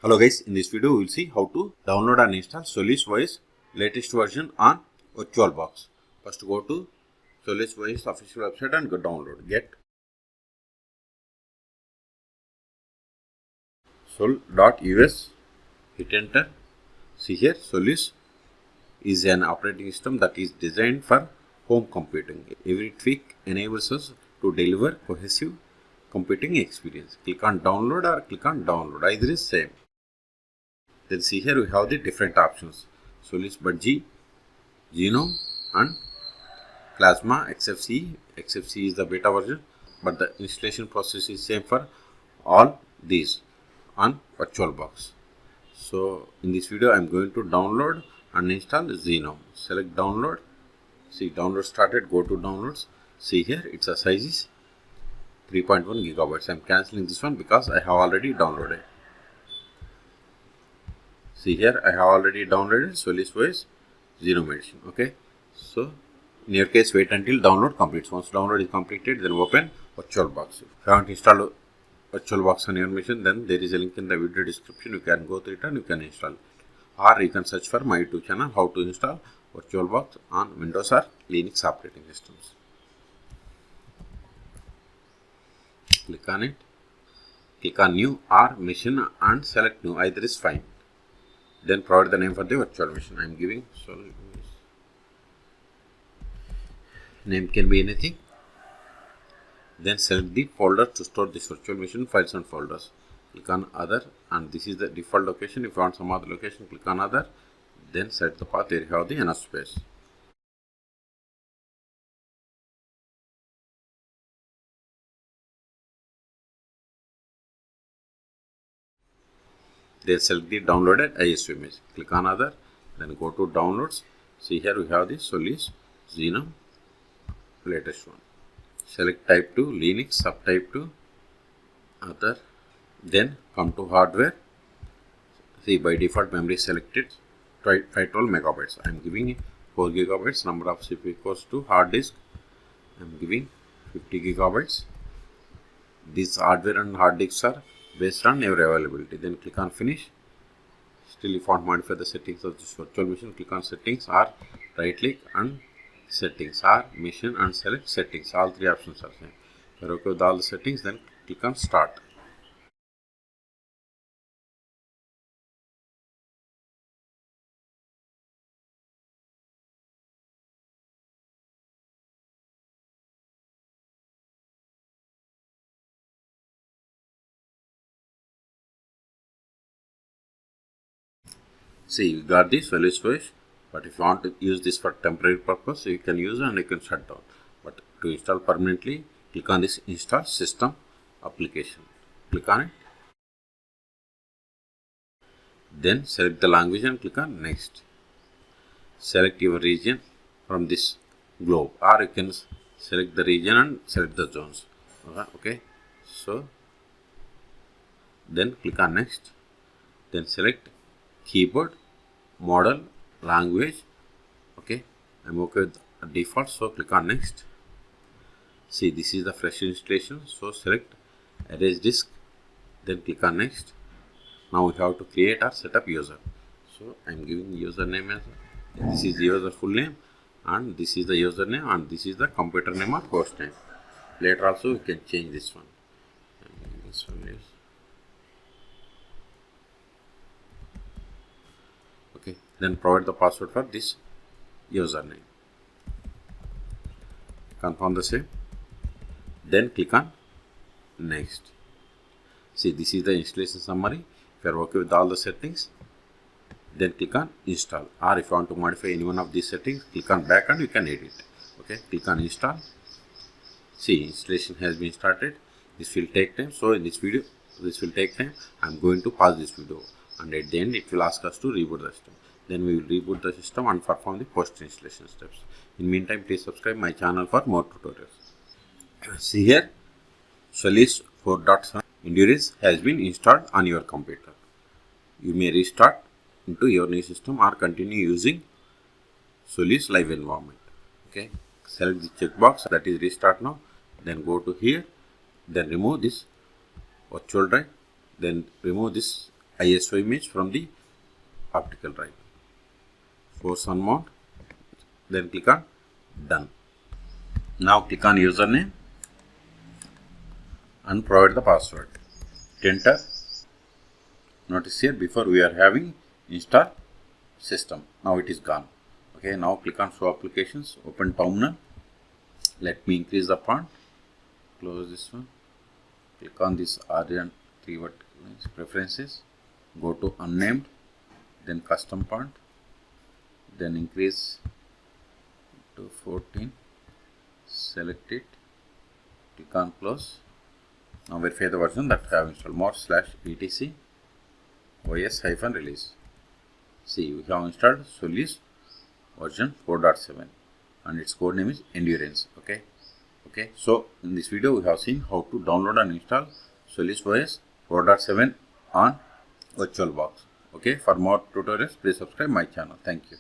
Hello guys, in this video we will see how to download and install Solus OS latest version on VirtualBox. First go to Solus OS official website and go download. Get sol.us, hit enter. See here, Solus is an operating system that is designed for home computing. Every tweak enables us to deliver cohesive computing experience. Click on download or click on download, either is same. Then see here we have the different options: Solus Budgie, Genome and Plasma XFCE. XFCE is the beta version, but the installation process is same for all these on VirtualBox. So in this video I am going to download and install Genome. Select download. See download started, go to downloads. See here its a size is 3.1 gigabytes. I am cancelling this one because I have already downloaded. See here I have already downloaded Solus OS Genome Edition. Okay, so in your case wait until download completes. Once download is completed, then open VirtualBox. If you haven't installed VirtualBox on your machine, then there is a link in the video description. You can go through it and you can install, or you can search for my YouTube channel how to install VirtualBox on Windows or Linux operating systems. Click on it, click on new or machine and select new, either is fine. Then provide the name for the virtual machine. I am giving Solus. Name can be anything. Then select the folder to store this virtual machine files and folders. Click on other, and this is the default location. If you want some other location, click on other. Then set the path where you have the enough space. Then select the downloaded ISO image. Click on other, then go to downloads. See here we have the Solus Genome latest one. Select type to Linux, subtype to other. Then come to hardware. See by default memory selected 512 megabytes. I am giving 4 gigabytes. Number of CPU equals to hard disk. I am giving 50 gigabytes. These hardware and hard disks are based on your availability. Then click on finish. Still if you want to modify the settings of this virtual machine, click on settings or right click and settings or machine and select settings. All three options are same. If you are okay with all the settings, then click on start. See, you got the Solus OS, but if you want to use this for temporary purpose, you can use it and you can shut down. But to install permanently, click on this install system application. Click on it. Then select the language and click on next. Select your region from this globe, or you can select the region and select the zones. Okay, so then click on next. Then select keyboard, model, language. Okay, I'm okay with default, so click on next. See, this is the fresh installation, so select erase disk, then click on next. Now we have to create or set up user, so I'm giving username as this is user full name, and this is the username, and this is the computer name or host name. Later also we can change this one. This one is okay. Then provide the password for this username. Confirm the same. Then click on next. See, this is the installation summary. If you are okay with all the settings, then click on install. Or if you want to modify any one of these settings, click on back and you can edit. Okay, click on install. See, installation has been started. This will take time. So in this video, this will take time. I am going to pause this video, and at the end it will ask us to reboot the system. Then we will reboot the system and perform the post installation steps. In meantime, please subscribe my channel for more tutorials. See here, Solus 4.7 Endurance has been installed on your computer. You may restart into your new system or continue using Solus live environment. Okay, select the checkbox that is restart now. Then go to here. Then remove this virtual drive. Then remove this ISO image from the optical drive. Force on mount, then click on done. Now click on username and provide the password. Enter. Notice here before we are having install system. Now it is gone. Okay, now click on show applications, open terminal. Let me increase the font. Close this one. Click on this RN 3 vertical lines, preferences. Go to unnamed, then custom font, then increase to 14. Select it. Click on close. Now verify the version that I have installed. mod/etc os-release. See, we have installed Solus version 4.7 and its code name is Endurance. Okay. So in this video we have seen how to download and install Solus OS 4.7 on VirtualBox. Okay. For more tutorials, please subscribe my channel. Thank you.